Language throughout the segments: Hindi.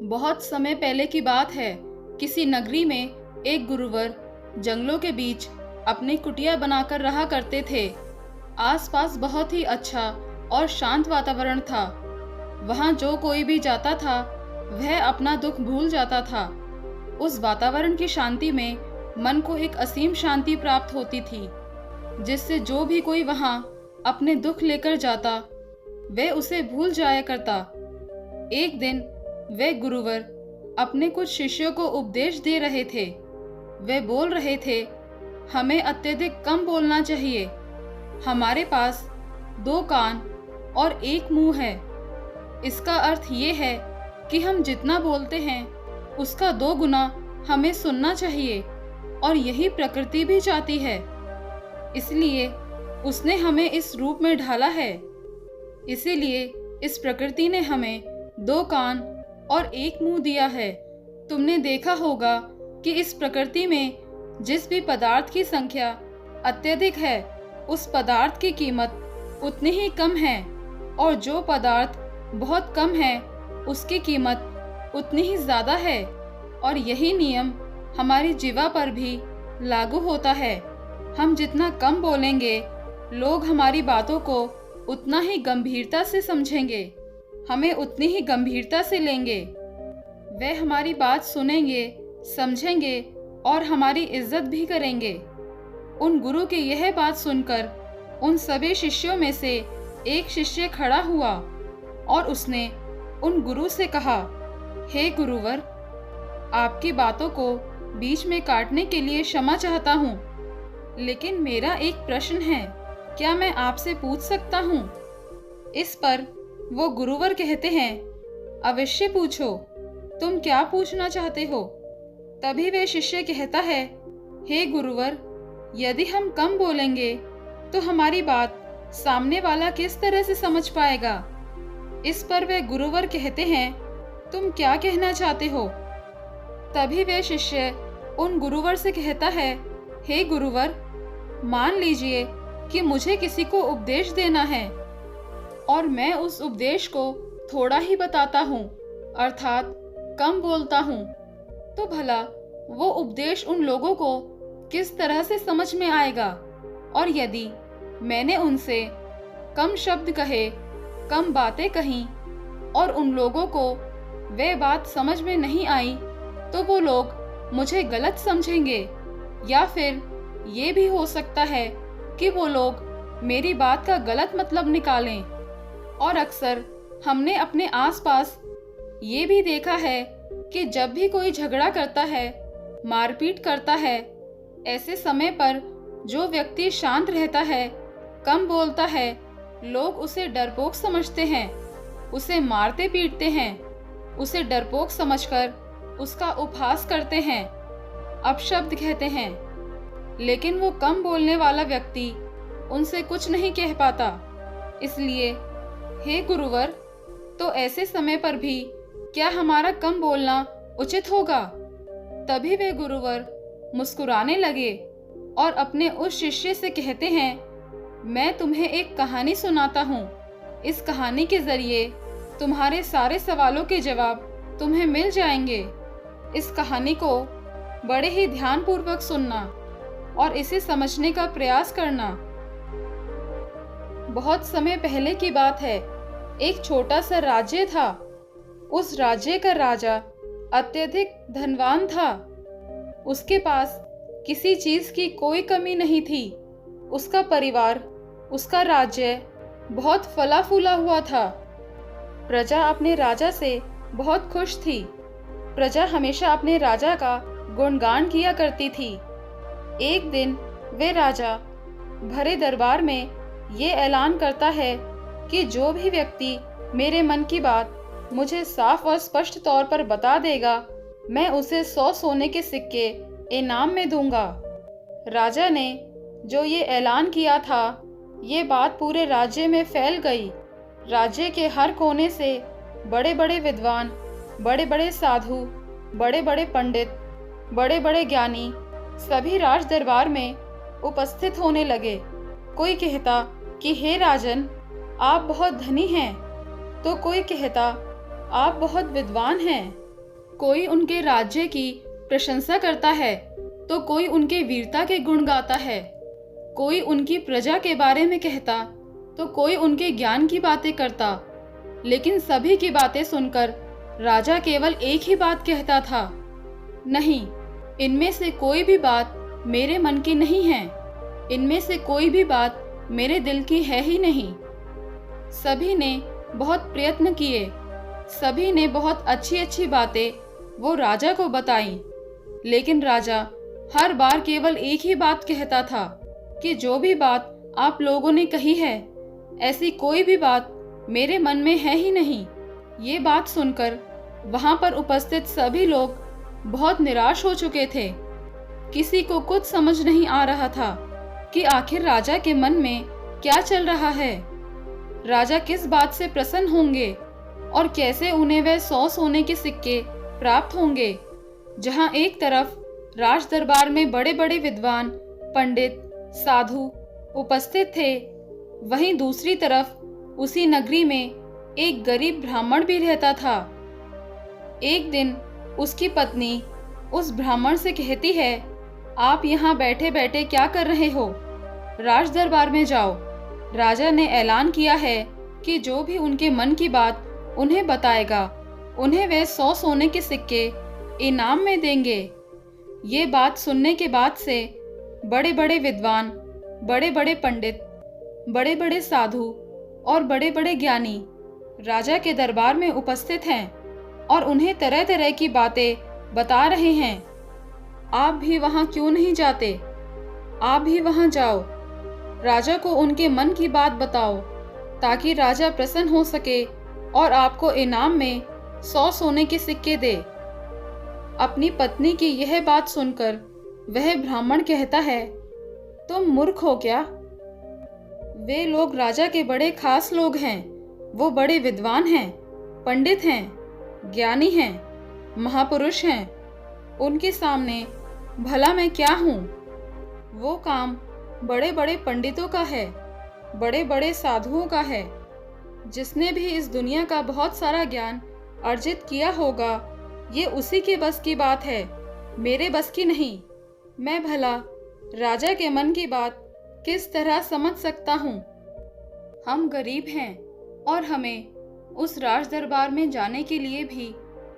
बहुत समय पहले की बात है। किसी नगरी में एक गुरुवर जंगलों के बीच अपनी कुटिया बनाकर रहा करते थे। आसपास बहुत ही अच्छा और शांत वातावरण था। वहाँ जो कोई भी जाता था वह अपना दुख भूल जाता था। उस वातावरण की शांति में मन को एक असीम शांति प्राप्त होती थी, जिससे जो भी कोई वहाँ अपने दुख लेकर जाता वह उसे भूल जाया करता। एक दिन वह गुरुवर अपने कुछ शिष्यों को उपदेश दे रहे थे। वे बोल रहे थे, हमें अत्यधिक कम बोलना चाहिए। हमारे पास 2 कान और 1 मुंह है। इसका अर्थ ये है कि हम जितना बोलते हैं उसका 2 गुना हमें सुनना चाहिए, और यही प्रकृति भी चाहती है। इसलिए उसने हमें इस रूप में ढाला है। इसीलिए इस प्रकृति ने हमें 2 कान और 1 मुंह दिया है। तुमने देखा होगा कि इस प्रकृति में जिस भी पदार्थ की संख्या अत्यधिक है, उस पदार्थ की कीमत उतनी ही कम है, और जो पदार्थ बहुत कम है उसकी कीमत उतनी ही ज़्यादा है। और यही नियम हमारी जीवा पर भी लागू होता है। हम जितना कम बोलेंगे, लोग हमारी बातों को उतना ही गंभीरता से समझेंगे, हमें उतनी ही गंभीरता से लेंगे। वे हमारी बात सुनेंगे, समझेंगे और हमारी इज्जत भी करेंगे। उन गुरु की यह बात सुनकर उन सभी शिष्यों में से एक शिष्य खड़ा हुआ और उसने उन गुरु से कहा, हे गुरुवर, आपकी बातों को बीच में काटने के लिए क्षमा चाहता हूँ, लेकिन मेरा एक प्रश्न है, क्या मैं आपसे पूछ सकता हूँ? इस पर वो गुरुवर कहते हैं, अवश्य पूछो, तुम क्या पूछना चाहते हो? तभी वे शिष्य कहता है, हे गुरुवर, यदि हम कम बोलेंगे तो हमारी बात सामने वाला किस तरह से समझ पाएगा? इस पर वे गुरुवर कहते हैं, तुम क्या कहना चाहते हो? तभी वे शिष्य उन गुरुवर से कहता है, हे गुरुवर, मान लीजिए कि मुझे किसी को उपदेश देना है और मैं उस उपदेश को थोड़ा ही बताता हूँ, अर्थात कम बोलता हूँ, तो भला वो उपदेश उन लोगों को किस तरह से समझ में आएगा? और यदि मैंने उनसे कम शब्द कहे, कम बातें कहीं और उन लोगों को वे बात समझ में नहीं आई, तो वो लोग मुझे गलत समझेंगे, या फिर ये भी हो सकता है कि वो लोग मेरी बात का गलत मतलब निकालें। और अक्सर हमने अपने आसपास ये भी देखा है कि जब भी कोई झगड़ा करता है, मारपीट करता है, ऐसे समय पर जो व्यक्ति शांत रहता है, कम बोलता है, लोग उसे डरपोक समझते हैं, उसे मारते पीटते हैं, उसे डरपोक समझकर उसका उपहास करते हैं, अपशब्द कहते हैं। लेकिन वो कम बोलने वाला व्यक्ति उनसे कुछ नहीं कह पाता। इसलिए हे गुरुवर, तो ऐसे समय पर भी क्या हमारा कम बोलना उचित होगा? तभी वे गुरुवर मुस्कुराने लगे और अपने उस शिष्य से कहते हैं, मैं तुम्हें एक कहानी सुनाता हूँ। इस कहानी के जरिए तुम्हारे सारे सवालों के जवाब तुम्हें मिल जाएंगे। इस कहानी को बड़े ही ध्यानपूर्वक सुनना और इसे समझने का प्रयास करना। बहुत समय पहले की बात है। एक छोटा सा राज्य था। उस राज्य का राजा अत्यधिक धनवान था। उसके पास किसी चीज की कोई कमी नहीं थी। उसका परिवार, उसका राज्य बहुत फला फूला हुआ था। प्रजा अपने राजा से बहुत खुश थी। प्रजा हमेशा अपने राजा का गुणगान किया करती थी। एक दिन वे राजा भरे दरबार में ये ऐलान करता है कि जो भी व्यक्ति मेरे मन की बात मुझे साफ और स्पष्ट तौर पर बता देगा, मैं उसे 100 सोने के सिक्के इनाम में दूंगा। राजा ने जो ये ऐलान किया था, ये बात पूरे राज्य में फैल गई। राज्य के हर कोने से बड़े बड़े विद्वान, बड़े बड़े साधु, बड़े बड़े पंडित, बड़े बड़े ज्ञानी सभी राज दरबार में उपस्थित होने लगे। कोई कहता कि हे राजन, आप बहुत धनी हैं, तो कोई कहता आप बहुत विद्वान हैं। कोई उनके राज्य की प्रशंसा करता है तो कोई उनके वीरता के गुण गाता है। कोई उनकी प्रजा के बारे में कहता तो कोई उनके ज्ञान की बातें करता। लेकिन सभी की बातें सुनकर राजा केवल एक ही बात कहता था, नहीं, इनमें से कोई भी बात मेरे मन की नहीं है, इनमें से कोई भी बात मेरे दिल की है ही नहीं। सभी ने बहुत प्रयत्न किए, सभी ने बहुत अच्छी अच्छी बातें वो राजा को बताई, लेकिन राजा हर बार केवल एक ही बात कहता था कि जो भी बात आप लोगों ने कही है, ऐसी कोई भी बात मेरे मन में है ही नहीं। ये बात सुनकर वहां पर उपस्थित सभी लोग बहुत निराश हो चुके थे। किसी को कुछ समझ नहीं आ रहा था कि आखिर राजा के मन में क्या चल रहा है। राजा किस बात से प्रसन्न होंगे और कैसे उन्हें वह 100 सोने के सिक्के प्राप्त होंगे। जहां एक तरफ राज दरबार में बड़े बड़े विद्वान, पंडित, साधु उपस्थित थे, वहीं दूसरी तरफ उसी नगरी में एक गरीब ब्राह्मण भी रहता था। एक दिन उसकी पत्नी उस ब्राह्मण से कहती है, आप यहाँ बैठे बैठे क्या कर रहे हो? राज दरबार में जाओ। राजा ने ऐलान किया है कि जो भी उनके मन की बात उन्हें बताएगा, उन्हें वे 100 सोने के सिक्के इनाम में देंगे। ये बात सुनने के बाद से बड़े बड़े विद्वान, बड़े बड़े पंडित, बड़े बड़े साधु और बड़े बड़े ज्ञानी राजा के दरबार में उपस्थित हैं और उन्हें तरह तरह की बातें बता रहे हैं। आप भी वहां क्यों नहीं जाते? आप भी वहां जाओ, राजा को उनके मन की बात बताओ, ताकि राजा प्रसन्न हो सके और आपको इनाम में 100 सोने के सिक्के दे। अपनी पत्नी की यह बात सुनकर वह ब्राह्मण कहता है, तुम मूर्ख हो क्या? वे लोग राजा के बड़े खास लोग हैं, वो बड़े विद्वान हैं, पंडित हैं, ज्ञानी हैं, महापुरुष हैं। उनके सामने भला मैं क्या हूँ? वो काम बड़े बड़े पंडितों का है, बड़े बड़े साधुओं का है। जिसने भी इस दुनिया का बहुत सारा ज्ञान अर्जित किया होगा, ये उसी के बस की बात है, मेरे बस की नहीं। मैं भला राजा के मन की बात किस तरह समझ सकता हूँ? हम गरीब हैं और हमें उस राज दरबार में जाने के लिए भी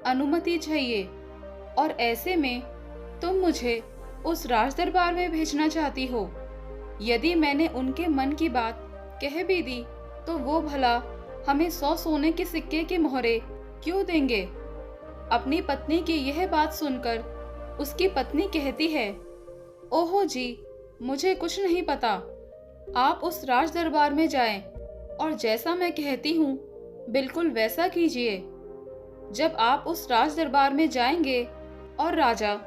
अनुमति चाहिए, और ऐसे में तुम मुझे उस राज दरबार में भेजना चाहती हो। यदि मैंने उनके मन की बात कह भी दी तो वो भला हमें 100 सोने के सिक्के की मोहरे क्यों देंगे? अपनी पत्नी की यह बात सुनकर उसकी पत्नी कहती है, ओहो जी, मुझे कुछ नहीं पता। आप उस राज दरबार में जाएं और जैसा मैं कहती हूँ बिल्कुल वैसा कीजिए। जब आप उस राज दरबार में जाएंगे और राजा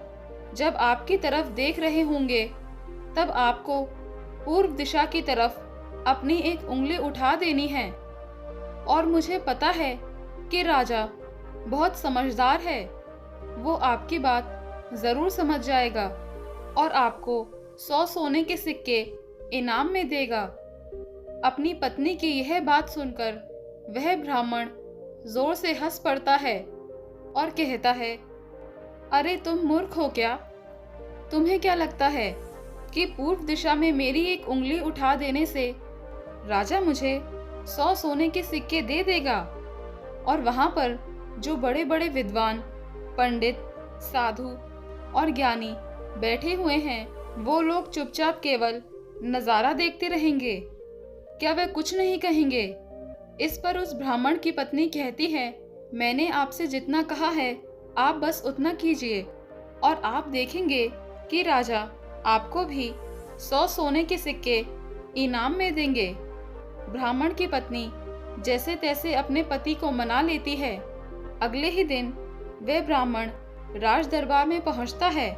जब आपकी तरफ देख रहे होंगे, तब आपको पूर्व दिशा की तरफ अपनी एक उंगली उठा देनी है। और मुझे पता है कि राजा बहुत समझदार है, वो आपकी बात जरूर समझ जाएगा और आपको 100 सोने के सिक्के इनाम में देगा। अपनी पत्नी की यह बात सुनकर वह ब्राह्मण जोर से हंस पड़ता है और कहता है, अरे तुम मूर्ख हो क्या? तुम्हें क्या लगता है कि पूर्व दिशा में मेरी एक उंगली उठा देने से राजा मुझे 100 सोने के सिक्के दे देगा? और वहां पर जो बड़े बड़े विद्वान, पंडित, साधु और ज्ञानी बैठे हुए हैं, वो लोग चुपचाप केवल नजारा देखते रहेंगे, क्या वे कुछ नहीं कहेंगे? इस पर उस ब्राह्मण की पत्नी कहती है, मैंने आपसे जितना कहा है आप बस उतना कीजिए और आप देखेंगे कि राजा आपको भी 100 सोने के सिक्के इनाम में देंगे। ब्राह्मण की पत्नी जैसे तैसे अपने पति को मना लेती है। अगले ही दिन वह ब्राह्मण राज दरबार में पहुंचता है।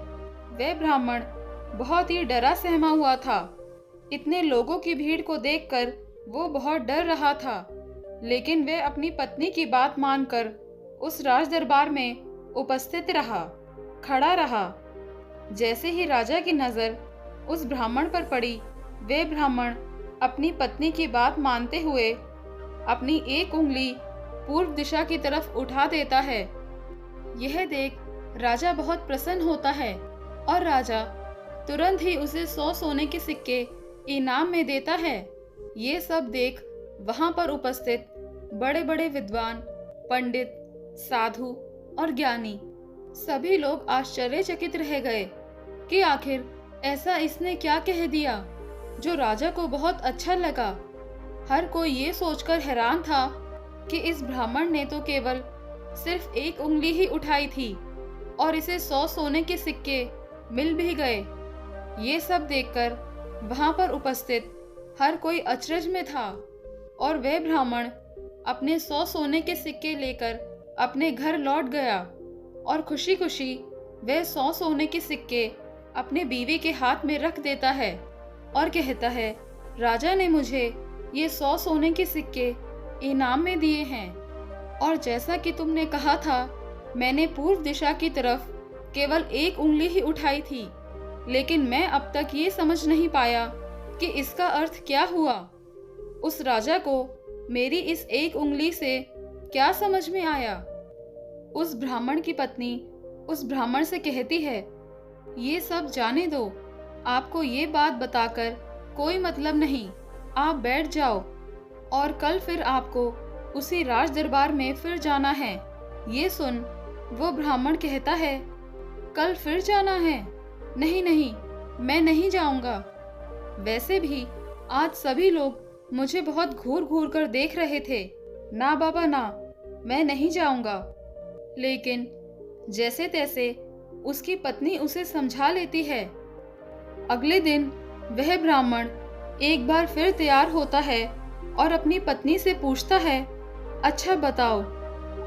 वह ब्राह्मण बहुत ही डरा सहमा हुआ था। इतने लोगों की भीड़ को देखकर वो बहुत डर रहा था, लेकिन वह अपनी पत्नी की बात मानकर उस राज दरबार में उपस्थित रहा, खड़ा रहा। जैसे ही राजा की नजर उस ब्राह्मण पर पड़ी, वह ब्राह्मण अपनी पत्नी की बात मानते हुए अपनी एक उंगली पूर्व दिशा की तरफ उठा देता है। यह देख राजा बहुत प्रसन्न होता है और राजा तुरंत ही उसे 100 सोने के सिक्के इनाम में देता है। ये सब देख वहां पर उपस्थित बड़े बड़े विद्वान, पंडित, साधु और ज्ञानी सभी लोग आश्चर्यचकित रह गए कि आखिर ऐसा इसने क्या कह दिया जो राजा को बहुत अच्छा लगा। हर कोई ये सोचकर हैरान था कि इस ब्राह्मण ने तो केवल सिर्फ एक उंगली ही उठाई थी और इसे 100 सोने के सिक्के मिल भी गए। ये सब देखकर वहां पर उपस्थित हर कोई अचरज में था और वह ब्राह्मण अपने 100 सोने के सिक्के लेकर अपने घर लौट गया और खुशी खुशी वह 100 सोने के सिक्के अपने बीवी के हाथ में रख देता है और कहता है, राजा ने मुझे ये 100 सोने के सिक्के इनाम में दिए हैं और जैसा कि तुमने कहा था, मैंने पूर्व दिशा की तरफ केवल एक उंगली ही उठाई थी, लेकिन मैं अब तक ये समझ नहीं पाया कि इसका अर्थ क्या हुआ। उस राजा को मेरी इस एक उंगली से क्या समझ में आया। उस ब्राह्मण की पत्नी उस ब्राह्मण से कहती है, ये सब जाने दो, आपको ये बात बताकर कोई मतलब नहीं, आप बैठ जाओ और कल फिर आपको उसी राज दरबार में फिर जाना है। ये सुन वो ब्राह्मण कहता है, कल फिर जाना है? नहीं नहीं, मैं नहीं जाऊंगा। वैसे भी आज सभी लोग मुझे बहुत घूर घूर कर देख रहे थे। ना बाबा ना, मैं नहीं जाऊंगा। लेकिन जैसे तैसे उसकी पत्नी उसे समझा लेती है। अगले दिन वह ब्राह्मण एक बार फिर तैयार होता है और अपनी पत्नी से पूछता है, अच्छा बताओ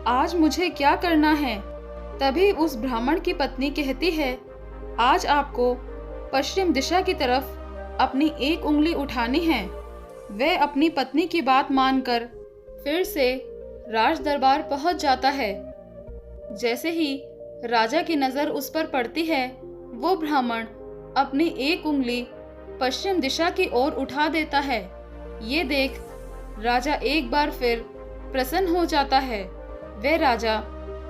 आज मुझे क्या करना है। तभी उस ब्राह्मण की पत्नी कहती है, आज आपको पश्चिम दिशा की तरफ अपनी एक उंगली उठानी है। वह अपनी पत्नी की बात मानकर फिर से राज दरबार पहुंच जाता है। जैसे ही राजा की नजर उस पर पड़ती है, वो ब्राह्मण अपनी एक उंगली पश्चिम दिशा की ओर उठा देता है। ये देख राजा एक बार फिर प्रसन्न हो जाता है। वह राजा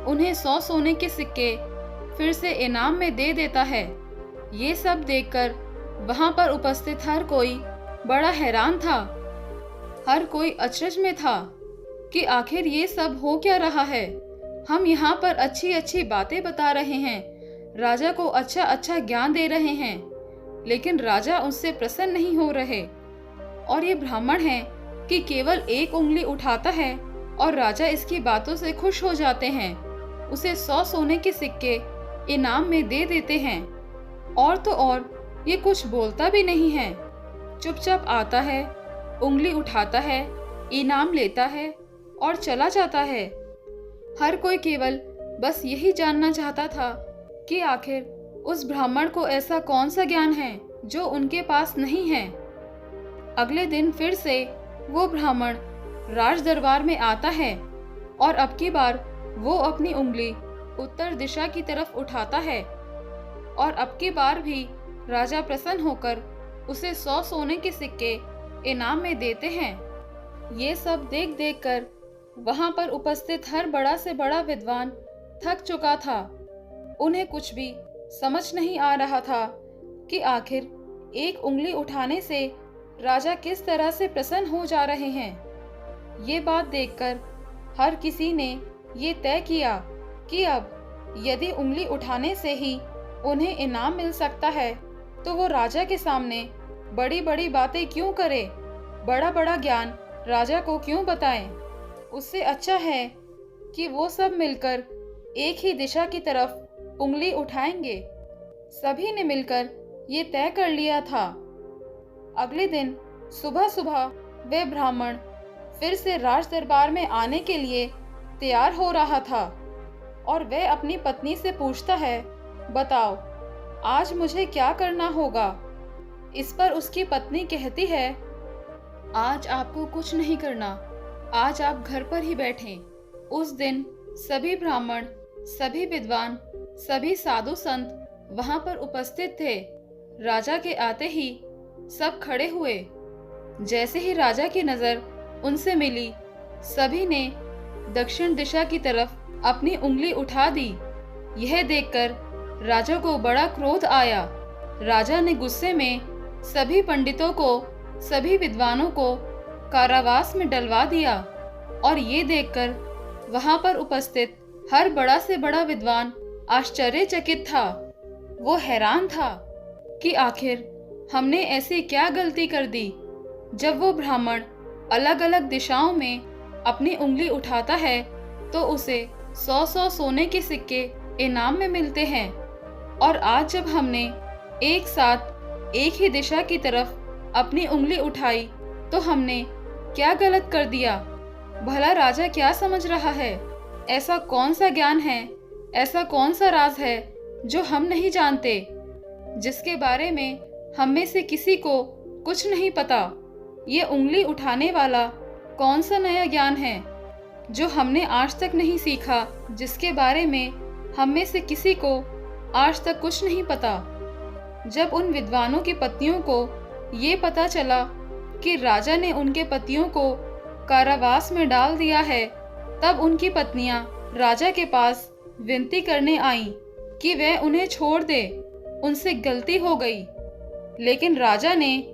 उन्हें 100 सोने के सिक्के फिर से इनाम में दे देता है। ये सब देखकर वहां पर उपस्थित हर कोई बड़ा हैरान था। हर कोई अचरज में था कि आखिर ये सब हो क्या रहा है। हम यहाँ पर अच्छी अच्छी बातें बता रहे हैं, राजा को अच्छा अच्छा ज्ञान दे रहे हैं, लेकिन राजा उससे प्रसन्न नहीं हो रहे। और ये ब्राह्मण है कि केवल एक उंगली उठाता है और राजा इसकी बातों से खुश हो जाते हैं, उसे 100 सोने के सिक्के इनाम में दे देते हैं। और तो और ये कुछ बोलता भी नहीं है, चुपचाप आता है, उंगली उठाता है, इनाम लेता है और चला जाता है। हर कोई केवल बस यही जानना चाहता था कि आखिर उस ब्राह्मण को ऐसा कौन सा ज्ञान है जो उनके पास नहीं है। अगले दिन फिर से वो ब्राह्मण राज दरबार में आता है और अब की बार वो अपनी उंगली उत्तर दिशा की तरफ उठाता है और अब की बार भी राजा प्रसन्न होकर उसे 100 सोने के सिक्के इनाम में देते हैं। ये सब देख देख कर वहां पर उपस्थित हर बड़ा से बड़ा विद्वान थक चुका था। उन्हें कुछ भी समझ नहीं आ रहा था कि आखिर एक उंगली उठाने से राजा किस तरह से प्रसन्न हो जा रहे हैं। ये बात देखकर हर किसी ने ये तय किया कि अब यदि उंगली उठाने से ही उन्हें इनाम मिल सकता है तो वो राजा के सामने बड़ी बड़ी बातें क्यों करे, बड़ा बड़ा ज्ञान राजा को क्यों बताएं। उससे अच्छा है कि वो सब मिलकर एक ही दिशा की तरफ उंगली उठाएंगे। सभी ने मिलकर ये तय कर लिया था। अगले दिन सुबह सुबह वह ब्राह्मण फिर से राज दरबार में आने के लिए तैयार हो रहा था और वह अपनी पत्नी से पूछता है, बताओ आज मुझे क्या करना होगा। इस पर उसकी पत्नी कहती है, आज आपको कुछ नहीं करना, आज आप घर पर ही बैठें। उस दिन सभी ब्राह्मण, सभी विद्वान, सभी साधु संत वहां पर उपस्थित थे। राजा के आते ही सब खड़े हुए। जैसे ही राजा की नजर उनसे मिली, सभी ने दक्षिण दिशा की तरफ अपनी उंगली उठा दी यह देखकर राजा को बड़ा क्रोध आया। राजा ने गुस्से में सभी पंडितों को, सभी विद्वानों को कारावास में डलवा दिया। और ये देखकर वहां पर उपस्थित हर बड़ा से बड़ा विद्वान आश्चर्यचकित था। वो हैरान था कि आखिर हमने ऐसी क्या गलती कर दी। जब वो ब्राह्मण अलग अलग दिशाओं में अपनी उंगली उठाता है तो उसे 100-100 सोने के सिक्के इनाम में मिलते हैं, और आज जब हमने एक साथ एक ही दिशा की तरफ अपनी उंगली उठाई तो हमने क्या गलत कर दिया। भला राजा क्या समझ रहा है? ऐसा कौन सा ज्ञान है, ऐसा कौन सा राज है जो हम नहीं जानते, जिसके बारे में हम में से किसी को कुछ नहीं पता? ये उंगली उठाने वाला कौन सा नया ज्ञान है जो हमने आज तक नहीं सीखा, जिसके बारे में हम में से किसी को आज तक कुछ नहीं पता? जब उन विद्वानों की पत्नियों को ये पता चला कि राजा ने उनके पतियों को कारावास में डाल दिया है, तब उनकी पत्नियां राजा के पास विनती करने आईं कि वह उन्हें छोड़ दे, उनसे गलती हो गई। लेकिन राजा ने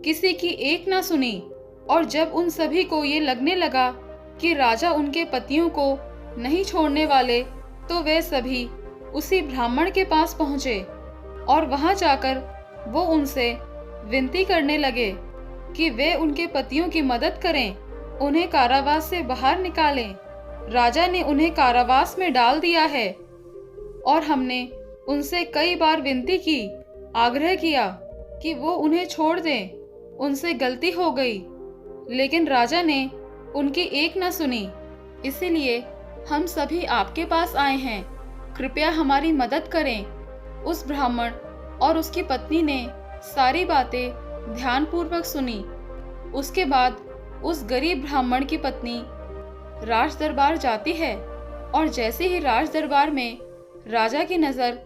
किसी की एक ना सुनी, और जब उन सभी को ये लगने लगा कि राजा उनके पतियों को नहीं छोड़ने वाले, तो वे सभी उसी ब्राह्मण के पास पहुंचे और वहां जाकर वो उनसे विनती करने लगे कि वे उनके पतियों की मदद करें, उन्हें कारावास से बाहर निकालें। राजा ने उन्हें कारावास में डाल दिया है और हमने उनसे कई बार विनती की, आग्रह किया कि वो उन्हें छोड़ दें, उनसे गलती हो गई, लेकिन राजा ने उनकी एक न सुनी। इसीलिए हम सभी आपके पास आए हैं, कृपया हमारी मदद करें। उस ब्राह्मण और उसकी पत्नी ने सारी बातें ध्यानपूर्वक सुनी। उसके बाद उस गरीब ब्राह्मण की पत्नी राज दरबार जाती है, और जैसे ही राज दरबार में राजा की नज़र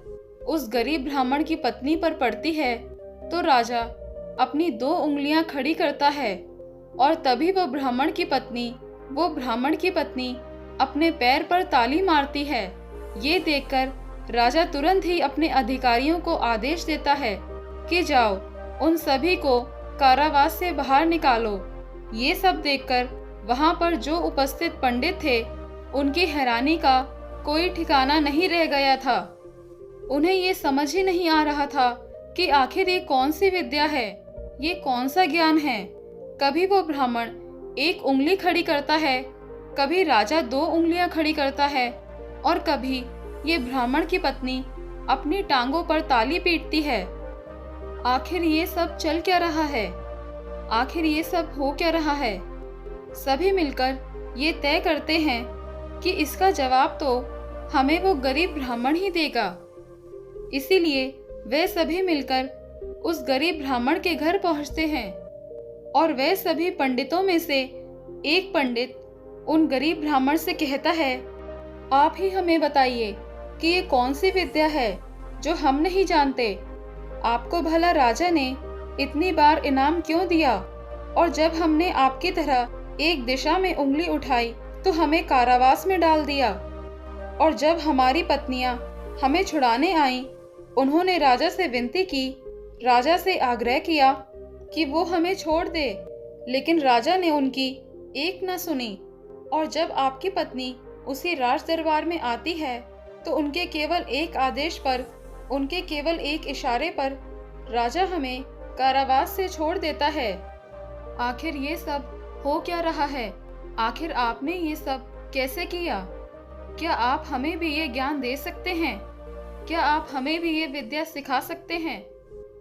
उस गरीब ब्राह्मण की पत्नी पर पड़ती है तो राजा अपनी 2 उंगलियां खड़ी करता है, और तभी वो ब्राह्मण की पत्नी अपने पैर पर ताली मारती है। ये देखकर राजा तुरंत ही अपने अधिकारियों को आदेश देता है कि जाओ, उन सभी को कारावास से बाहर निकालो। ये सब देखकर वहां पर जो उपस्थित पंडित थे, उनकी हैरानी का कोई ठिकाना नहीं रह गया था। उन्हें ये समझ ही नहीं आ रहा था कि आखिर ये कौन सी विद्या है, ये कौन सा ज्ञान है। कभी वो ब्राह्मण 1 उंगली खड़ी करता है, कभी राजा 2 उंगलियां खड़ी करता है, और कभी ये ब्राह्मण की पत्नी अपनी टांगों पर ताली पीटती है। आखिर ये सब चल क्या रहा है? आखिर ये सब हो क्या रहा है? सभी मिलकर ये तय करते हैं कि इसका जवाब तो हमें वो गरीब ब्राह्मण ही देगा। इसीलिए वे सभी मिलकर उस गरीब ब्राह्मण के घर पहुंचते हैं, और वे सभी पंडितों में से एक पंडित उन गरीब ब्राह्मण से कहता है, आप ही हमें बताइए कि ये कौन सी विद्या है जो हम नहीं जानते। आपको भला राजा ने इतनी बार इनाम क्यों दिया, और जब हमने आपकी तरह एक दिशा में उंगली उठाई तो हमें कारावास में डाल दिया, और जब हमारी पत्नियां हमें छुड़ाने आईं, उन्होंने राजा से विनती की, राजा से आग्रह किया कि वो हमें छोड़ दे, लेकिन राजा ने उनकी एक न सुनी। और जब आपकी पत्नी उसी राज दरबार में आती है तो उनके केवल एक आदेश पर, उनके केवल एक इशारे पर राजा हमें कारावास से छोड़ देता है। आखिर ये सब हो क्या रहा है? आखिर आपने ये सब कैसे किया? क्या आप हमें भी ये ज्ञान दे सकते हैं? क्या आप हमें भी ये विद्या सिखा सकते हैं?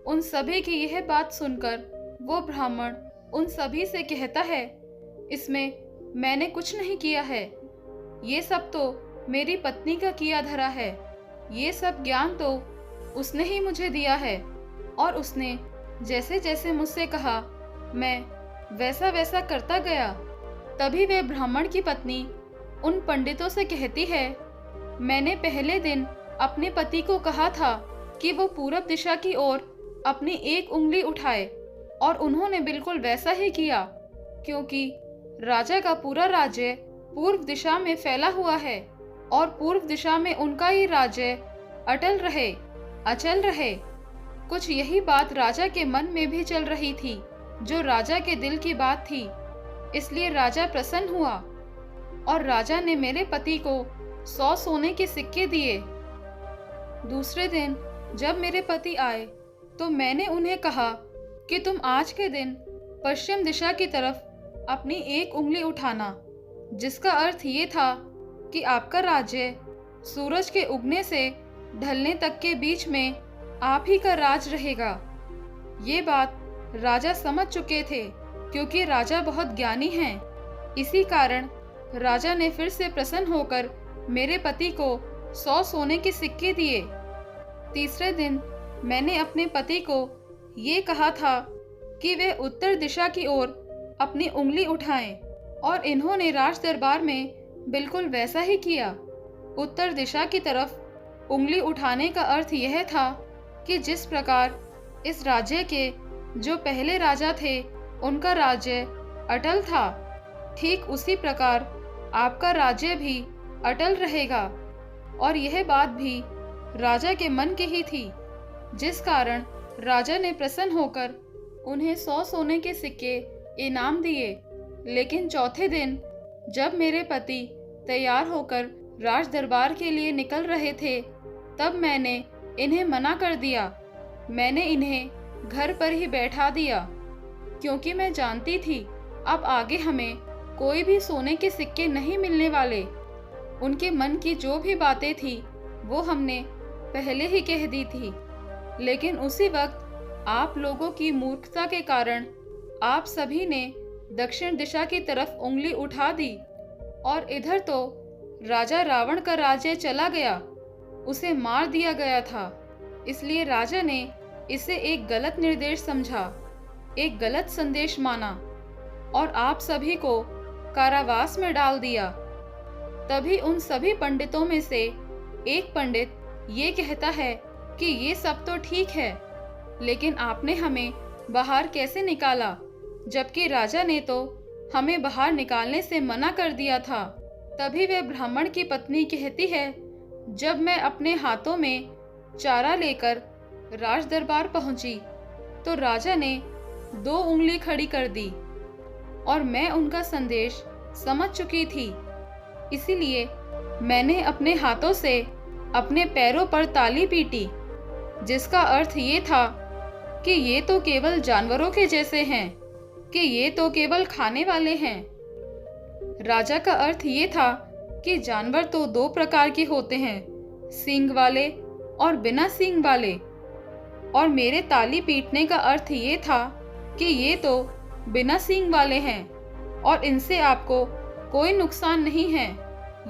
उन सभी की यह बात सुनकर वो ब्राह्मण उन सभी से कहता है, इसमें मैंने कुछ नहीं किया है, ये सब तो मेरी पत्नी का किया धरा है। ये सब ज्ञान तो उसने ही मुझे दिया है, और उसने जैसे जैसे मुझसे कहा मैं वैसा वैसा करता गया। तभी वे ब्राह्मण की पत्नी उन पंडितों से कहती है, मैंने पहले दिन अपने पति को कहा था कि वो पूरब दिशा की ओर अपनी एक उंगली उठाए, और उन्होंने बिल्कुल वैसा ही किया, क्योंकि राजा का पूरा राज्य पूर्व दिशा में फैला हुआ है। और पूर्व दिशा में उनका ही राज्य अटल रहे, अचल रहे। कुछ यही बात राजा के मन में भी चल रही थी, जो राजा के दिल की बात थी। इसलिए राजा प्रसन्न हुआ और राजा ने मेरे पति को 100 सोने के सिक्के दिए। दूसरे दिन जब मेरे पति आए तो मैंने उन्हें कहा कि तुम आज के दिन पश्चिम दिशा की तरफ अपनी एक उंगली उठाना, जिसका अर्थ ये था कि आपका राज्य सूरज के उगने से ढलने तक के बीच में आप ही का राज रहेगा। ये बात राजा समझ चुके थे, क्योंकि राजा बहुत ज्ञानी हैं। इसी कारण राजा ने फिर से प्रसन्न होकर मेरे पति को 100 सोने के सिक्के दिए। तीसरे दिन मैंने अपने पति को ये कहा था कि वे उत्तर दिशा की ओर अपनी उंगली उठाएं, और इन्होंने राज दरबार में बिल्कुल वैसा ही किया। उत्तर दिशा की तरफ उंगली उठाने का अर्थ यह था कि जिस प्रकार इस राज्य के जो पहले राजा थे उनका राज्य अटल था, ठीक उसी प्रकार आपका राज्य भी अटल रहेगा। और यह बात भी राजा के मन की ही थी, जिस कारण राजा ने प्रसन्न होकर उन्हें 100 सोने के सिक्के इनाम दिए। लेकिन चौथे दिन जब मेरे पति तैयार होकर राज दरबार के लिए निकल रहे थे, तब मैंने इन्हें मना कर दिया। मैंने इन्हें घर पर ही बैठा दिया, क्योंकि मैं जानती थी अब आगे हमें कोई भी सोने के सिक्के नहीं मिलने वाले। उनके मन की जो भी बातें थी वो हमने पहले ही कह दी थी। लेकिन उसी वक्त आप लोगों की मूर्खता के कारण आप सभी ने दक्षिण दिशा की तरफ उंगली उठा दी, और इधर तो राजा रावण का राज्य चला गया, उसे मार दिया गया था। इसलिए राजा ने इसे एक गलत निर्देश समझा, एक गलत संदेश माना, और आप सभी को कारावास में डाल दिया। तभी उन सभी पंडितों में से एक पंडित ये कहता है कि ये सब तो ठीक है, लेकिन आपने हमें बाहर कैसे निकाला, जबकि राजा ने तो हमें बाहर निकालने से मना कर दिया था। तभी वह ब्राह्मण की पत्नी कहती है, जब मैं अपने हाथों में चारा लेकर राज दरबार पहुंची तो राजा ने 2 उंगली खड़ी कर दी, और मैं उनका संदेश समझ चुकी थी। इसीलिए मैंने अपने हाथों से अपने पैरों पर ताली पीटी, जिसका अर्थ ये था कि ये तो केवल जानवरों के जैसे हैं, कि ये तो केवल खाने वाले हैं। राजा का अर्थ ये था कि जानवर तो 2 प्रकार के होते हैं, सींग वाले और बिना सींग वाले। और मेरे ताली पीटने का अर्थ ये था कि ये तो बिना सींग वाले हैं, और इनसे आपको कोई नुकसान नहीं है।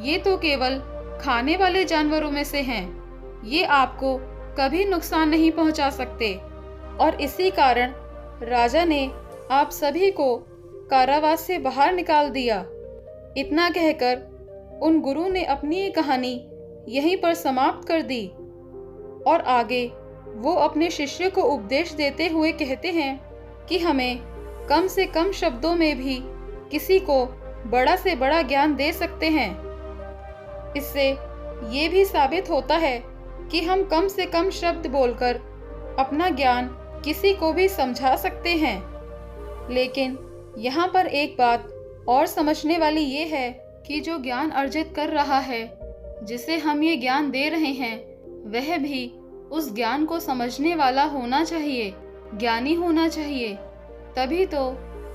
ये तो केवल खाने वाले जानवरों में से हैं, ये आपको कभी नुकसान नहीं पहुंचा सकते। और इसी कारण राजा ने आप सभी को कारावास से बाहर निकाल दिया। इतना कहकर उन गुरु ने अपनी ये कहानी यहीं पर समाप्त कर दी, और आगे वो अपने शिष्य को उपदेश देते हुए कहते हैं कि हमें कम से कम शब्दों में भी किसी को बड़ा से बड़ा ज्ञान दे सकते हैं। इससे ये भी साबित होता है कि हम कम से कम शब्द बोलकर अपना ज्ञान किसी को भी समझा सकते हैं। लेकिन यहाँ पर एक बात और समझने वाली ये है कि जो ज्ञान अर्जित कर रहा है, जिसे हम ये ज्ञान दे रहे हैं, वह भी उस ज्ञान को समझने वाला होना चाहिए, ज्ञानी होना चाहिए। तभी तो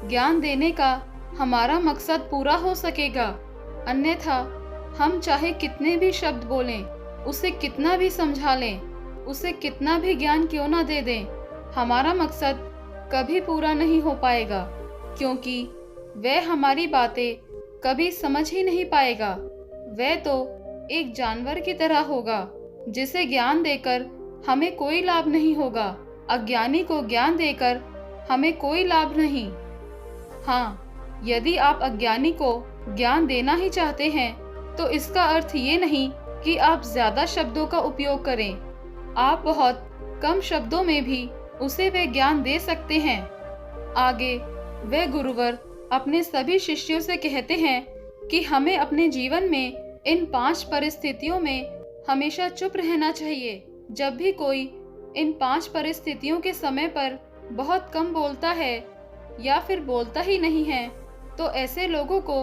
ज्ञान देने का हमारा मकसद पूरा हो सकेगा। अन्यथा हम चाहे कितने भी शब्द बोलें, उसे कितना भी समझा लें, उसे कितना भी ज्ञान क्यों ना दे दें, हमारा मकसद कभी पूरा नहीं हो पाएगा, क्योंकि वह हमारी बातें कभी समझ ही नहीं पाएगा। वह तो एक जानवर की तरह होगा, जिसे ज्ञान देकर हमें कोई लाभ नहीं होगा। अज्ञानी को ज्ञान देकर हमें कोई लाभ नहीं। हाँ, यदि आप अज्ञानी को ज्ञान देना ही चाहते हैं, तो इसका अर्थ ये नहीं कि आप ज्यादा शब्दों का उपयोग करें। आप बहुत कम शब्दों में भी उसे वे ज्ञान दे सकते हैं। आगे वह गुरुवर अपने सभी शिष्यों से कहते हैं कि हमें अपने जीवन में इन 5 परिस्थितियों में हमेशा चुप रहना चाहिए। जब भी कोई इन 5 परिस्थितियों के समय पर बहुत कम बोलता है या फिर बोलता ही नहीं है, तो ऐसे लोगों को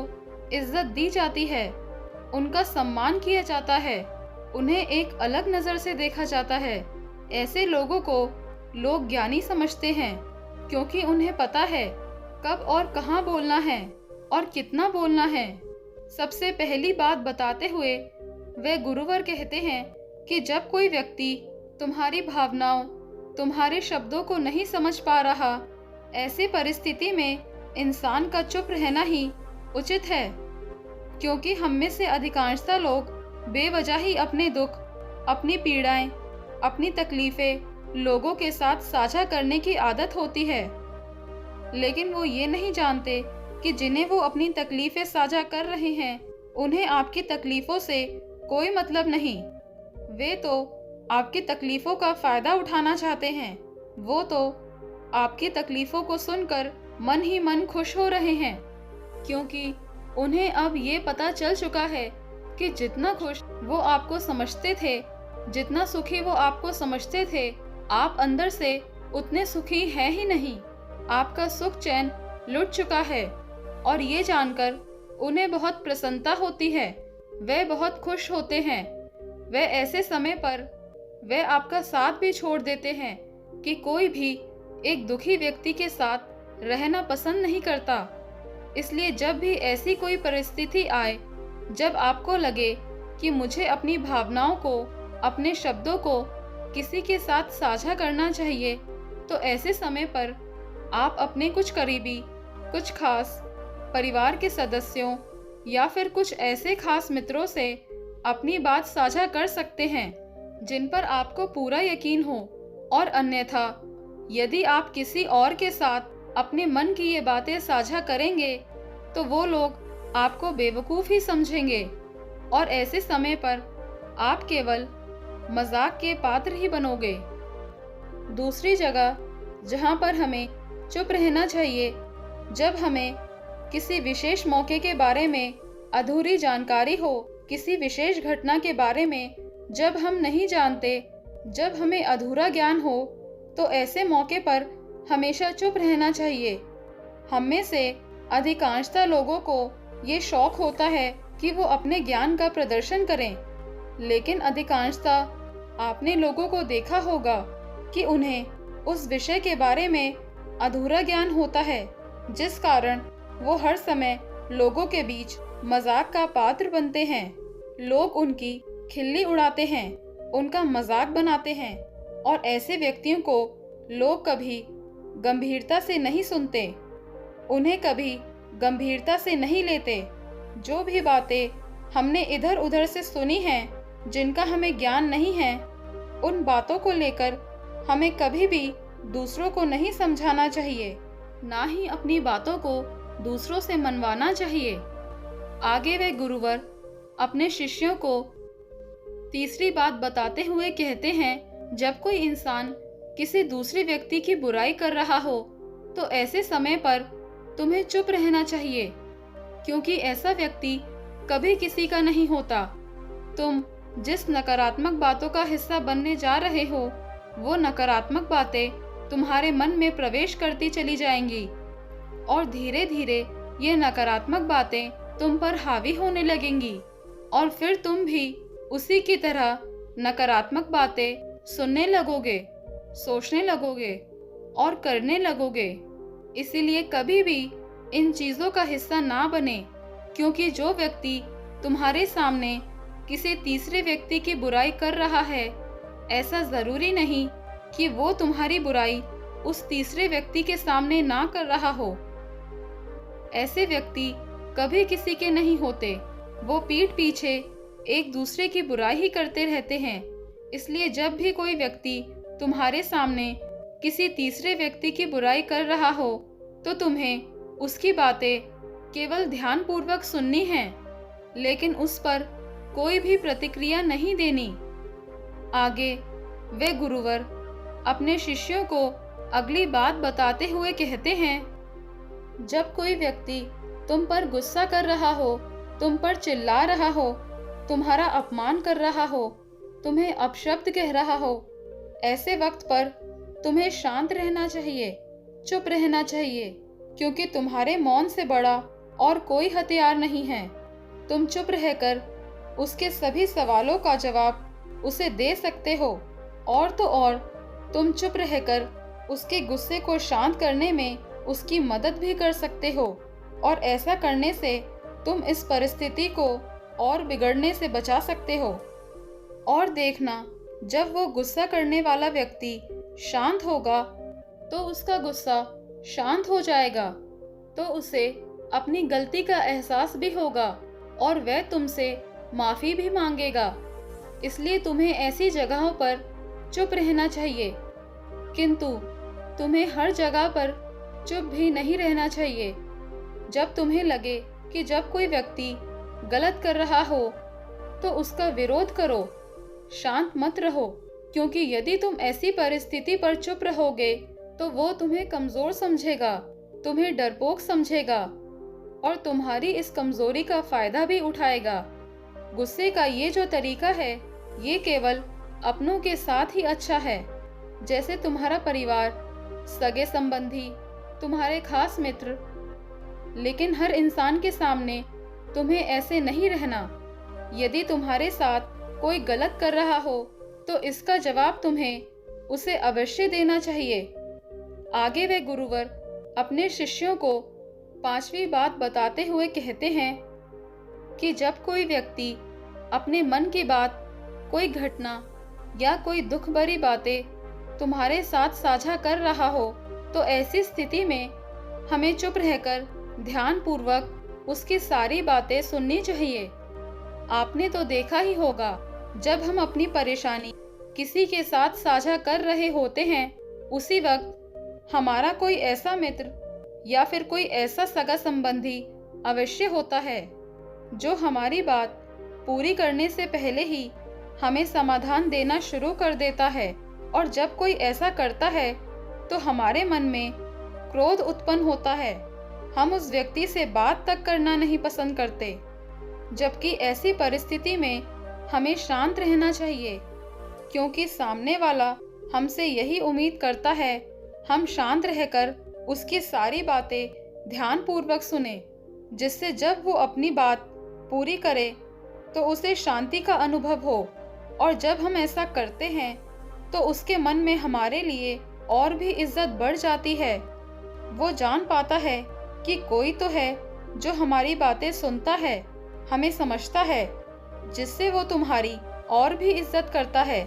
इज्जत दी जाती है, उनका सम्मान किया जाता है, उन्हें एक अलग नज़र से देखा जाता है। ऐसे लोगों को लोग ज्ञानी समझते हैं, क्योंकि उन्हें पता है कब और कहाँ बोलना है और कितना बोलना है। सबसे पहली बात बताते हुए वे गुरुवर कहते हैं कि जब कोई व्यक्ति तुम्हारी भावनाओं, तुम्हारे शब्दों को नहीं समझ पा रहा, ऐसी परिस्थिति में इंसान का चुप रहना ही उचित है, क्योंकि हम में से अधिकांशतः लोग बेवजह ही अपने दुख, अपनी पीड़ाएं, अपनी तकलीफें लोगों के साथ साझा करने की आदत होती है। लेकिन वो ये नहीं जानते कि जिन्हें वो अपनी तकलीफें साझा कर रहे हैं, उन्हें आपकी तकलीफों से कोई मतलब नहीं। वे तो आपकी तकलीफों का फायदा उठाना चाहते हैं। वो तो आपकी तकलीफों को सुनकर मन ही मन खुश हो रहे हैं, क्योंकि उन्हें अब ये पता चल चुका है कि जितना खुश वो आपको समझते थे, जितना सुखी वो आपको समझते थे, आप अंदर से उतने सुखी हैं ही नहीं। आपका सुख चैन लुट चुका है और ये जानकर उन्हें बहुत प्रसन्नता होती है। वे बहुत खुश होते हैं। वे ऐसे समय पर वे आपका साथ भी छोड़ देते हैं कि कोई भी एक दुखी व्यक्ति के साथ रहना पसंद नहीं करता। इसलिए जब भी ऐसी कोई परिस्थिति आए, जब आपको लगे कि मुझे अपनी भावनाओं को, अपने शब्दों को किसी के साथ साझा करना चाहिए, तो ऐसे समय पर आप अपने कुछ करीबी, कुछ खास परिवार के सदस्यों या फिर कुछ ऐसे खास मित्रों से अपनी बात साझा कर सकते हैं जिन पर आपको पूरा यकीन हो। और अन्यथा यदि आप किसी और के साथ अपने मन की ये बातें साझा करेंगे, तो वो लोग आपको बेवकूफ़ ही समझेंगे और ऐसे समय पर आप केवल मजाक के पात्र ही बनोगे। दूसरी जगह जहाँ पर हमें चुप रहना चाहिए, जब हमें किसी विशेष मौके के बारे में अधूरी जानकारी हो, किसी विशेष घटना के बारे में जब हम नहीं जानते, जब हमें अधूरा ज्ञान हो, तो ऐसे मौके पर हमेशा चुप रहना चाहिए। हम में से अधिकांशतः लोगों को ये शौक होता है कि वो अपने ज्ञान का प्रदर्शन करें, लेकिन अधिकांशतः आपने लोगों को देखा होगा कि उन्हें उस विषय के बारे में अधूरा ज्ञान होता है, जिस कारण वो हर समय लोगों के बीच मजाक का पात्र बनते हैं। लोग उनकी खिल्ली उड़ाते हैं, उनका मजाक बनाते हैं और ऐसे व्यक्तियों को लोग कभी गंभीरता से नहीं सुनते, उन्हें कभी गंभीरता से नहीं लेते। जो भी बातें हमने इधर उधर से सुनी हैं, जिनका हमें ज्ञान नहीं है, उन बातों को लेकर हमें कभी भी दूसरों को नहीं समझाना चाहिए, ना ही अपनी बातों को दूसरों से मनवाना चाहिए। आगे वे गुरुवर अपने शिष्यों को तीसरी बात बताते हुए कहते हैं, जब कोई इंसान किसी दूसरे व्यक्ति की बुराई कर रहा हो, तो ऐसे समय पर तुम्हें चुप रहना चाहिए, क्योंकि ऐसा व्यक्ति कभी किसी का नहीं होता। तुम जिस नकारात्मक बातों का हिस्सा बनने जा रहे हो, वो नकारात्मक बातें तुम्हारे मन में प्रवेश करती चली जाएंगी और धीरे धीरे ये नकारात्मक बातें तुम पर हावी होने लगेंगी और फिर तुम भी उसी की तरह नकारात्मक बातें सुनने लगोगे, सोचने लगोगे और करने लगोगे। इसीलिए कभी भी इन चीज़ों का हिस्सा ना बने, क्योंकि जो व्यक्ति तुम्हारे सामने किसी तीसरे व्यक्ति की बुराई कर रहा है, ऐसा ज़रूरी नहीं कि वो तुम्हारी बुराई उस तीसरे व्यक्ति के सामने ना कर रहा हो। ऐसे व्यक्ति कभी किसी के नहीं होते, वो पीठ पीछे एक दूसरे की बुराई ही करते रहते हैं। इसलिए जब भी कोई व्यक्ति तुम्हारे सामने किसी तीसरे व्यक्ति की बुराई कर रहा हो, तो तुम्हें उसकी बातें केवल ध्यानपूर्वक सुननी है, लेकिन उस पर कोई भी प्रतिक्रिया नहीं देनी। आगे वे गुरुवर अपने शिष्यों को अगली बात बताते हुए कहते हैं, जब कोई व्यक्ति तुम पर गुस्सा कर रहा हो, तुम पर चिल्ला रहा हो, तुम्हारा अपमान कर रहा हो, तुम्हें अपशब्द कह रहा हो, ऐसे वक्त पर तुम्हें शांत रहना चाहिए, चुप रहना चाहिए, क्योंकि तुम्हारे मौन से बड़ा और कोई हथियार नहीं है। तुम चुप रहकर उसके सभी सवालों का जवाब उसे दे सकते हो, और तो और तुम चुप रहकर उसके गुस्से को शांत करने में उसकी मदद भी कर सकते हो, और ऐसा करने से तुम इस परिस्थिति को और बिगड़ने से बचा सकते हो। और देखना, जब वो गुस्सा करने वाला व्यक्ति शांत होगा तो उसका गुस्सा शांत हो जाएगा, तो उसे अपनी गलती का एहसास भी होगा और वह तुमसे माफ़ी भी मांगेगा। इसलिए तुम्हें ऐसी जगहों पर चुप रहना चाहिए, किंतु तुम्हें हर जगह पर चुप भी नहीं रहना चाहिए। जब तुम्हें लगे कि जब कोई व्यक्ति गलत कर रहा हो तो उसका विरोध करो, शांत मत रहो, क्योंकि यदि तुम ऐसी परिस्थिति पर चुप रहोगे तो वो तुम्हें कमज़ोर समझेगा, तुम्हें डरपोक समझेगा और तुम्हारी इस कमज़ोरी का फ़ायदा भी उठाएगा। गुस्से का ये जो तरीका है, ये केवल अपनों के साथ ही अच्छा है, जैसे तुम्हारा परिवार, सगे संबंधी, तुम्हारे खास मित्र। लेकिन हर इंसान के सामने तुम्हें ऐसे नहीं रहना। यदि तुम्हारे साथ कोई गलत कर रहा हो तो इसका जवाब तुम्हें उसे अवश्य देना चाहिए। आगे वे गुरुवर अपने शिष्यों को 5वीं बात बताते हुए कहते हैं कि जब कोई व्यक्ति अपने मन की बात, कोई घटना या कोई दुख भरी बातें तुम्हारे साथ साझा कर रहा हो तो ऐसी स्थिति में हमें चुप रहकर ध्यानपूर्वक उसकी सारी बातें सुननी चाहिए। आपने तो देखा ही होगा, जब हम अपनी परेशानी किसी के साथ साझा कर रहे होते हैं, उसी वक्त हमारा कोई ऐसा मित्र या फिर कोई ऐसा सगा संबंधी अवश्य होता है जो हमारी बात पूरी करने से पहले ही हमें समाधान देना शुरू कर देता है। और जब कोई ऐसा करता है तो हमारे मन में क्रोध उत्पन्न होता है, हम उस व्यक्ति से बात तक करना नहीं पसंद करते। जबकि ऐसी परिस्थिति में हमें शांत रहना चाहिए, क्योंकि सामने वाला हमसे यही उम्मीद करता है हम शांत रहकर उसकी सारी बातें ध्यानपूर्वक सुने, जिससे जब वो अपनी बात पूरी करे तो उसे शांति का अनुभव हो। और जब हम ऐसा करते हैं तो उसके मन में हमारे लिए और भी इज्जत बढ़ जाती है। वो जान पाता है कि कोई तो है जो हमारी बातें सुनता है, हमें समझता है, जिससे वो तुम्हारी और भी इज्जत करता है,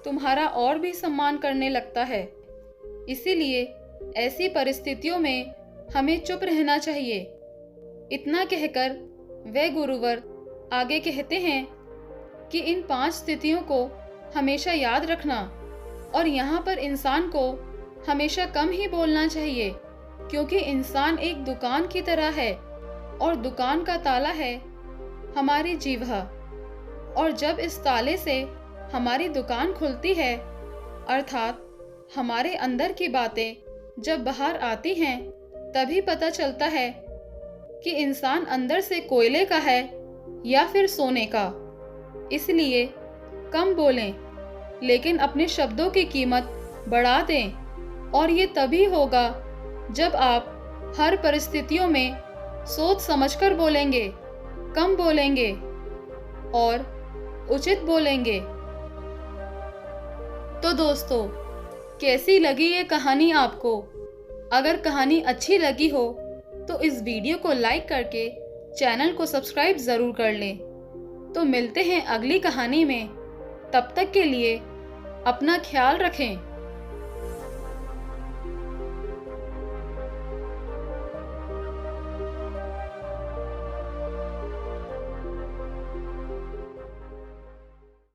तुम्हारा और भी सम्मान करने लगता है। इसीलिए ऐसी परिस्थितियों में हमें चुप रहना चाहिए। इतना कहकर वे गुरुवर आगे कहते हैं कि इन 5 स्थितियों को हमेशा याद रखना, और यहाँ पर इंसान को हमेशा कम ही बोलना चाहिए, क्योंकि इंसान एक दुकान की तरह है और दुकान का ताला है हमारी जीभा। और जब इस ताले से हमारी दुकान खुलती है, अर्थात हमारे अंदर की बातें जब बाहर आती हैं, तभी पता चलता है कि इंसान अंदर से कोयले का है या फिर सोने का। इसलिए कम बोलें, लेकिन अपने शब्दों की कीमत बढ़ा दें, और ये तभी होगा जब आप हर परिस्थितियों में सोच समझकर बोलेंगे, कम बोलेंगे और उचित बोलेंगे। तो दोस्तों, कैसी लगी ये कहानी आपको? अगर कहानी अच्छी लगी हो तो इस वीडियो को लाइक करके चैनल को सब्सक्राइब ज़रूर कर लें। तो मिलते हैं अगली कहानी में। तब तक के लिए अपना ख्याल रखें।